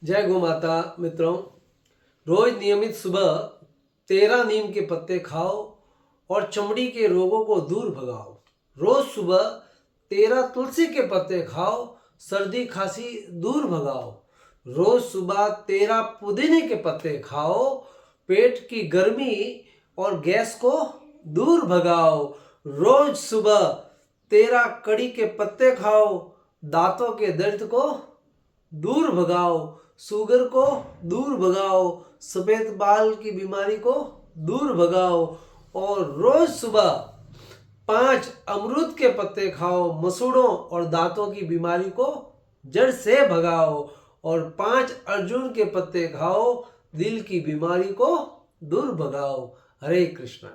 जय गौ माता। मित्रों, रोज नियमित सुबह 13 नीम के पत्ते खाओ और चमड़ी के रोगों को दूर भगाओ। रोज सुबह 13 तुलसी के पत्ते खाओ, सर्दी खांसी दूर भगाओ। रोज सुबह 13 पुदीने के पत्ते खाओ, पेट की गर्मी और गैस को दूर भगाओ। रोज सुबह 13 कड़ी के पत्ते खाओ, दांतों के दर्द को दूर भगाओ, शुगर को दूर भगाओ, सफेद बाल की बीमारी को दूर भगाओ। और रोज सुबह 5 अमरूद के पत्ते खाओ, मसूड़ों और दांतों की बीमारी को जड़ से भगाओ। और 5 अर्जुन के पत्ते खाओ, दिल की बीमारी को दूर भगाओ। हरे कृष्णा।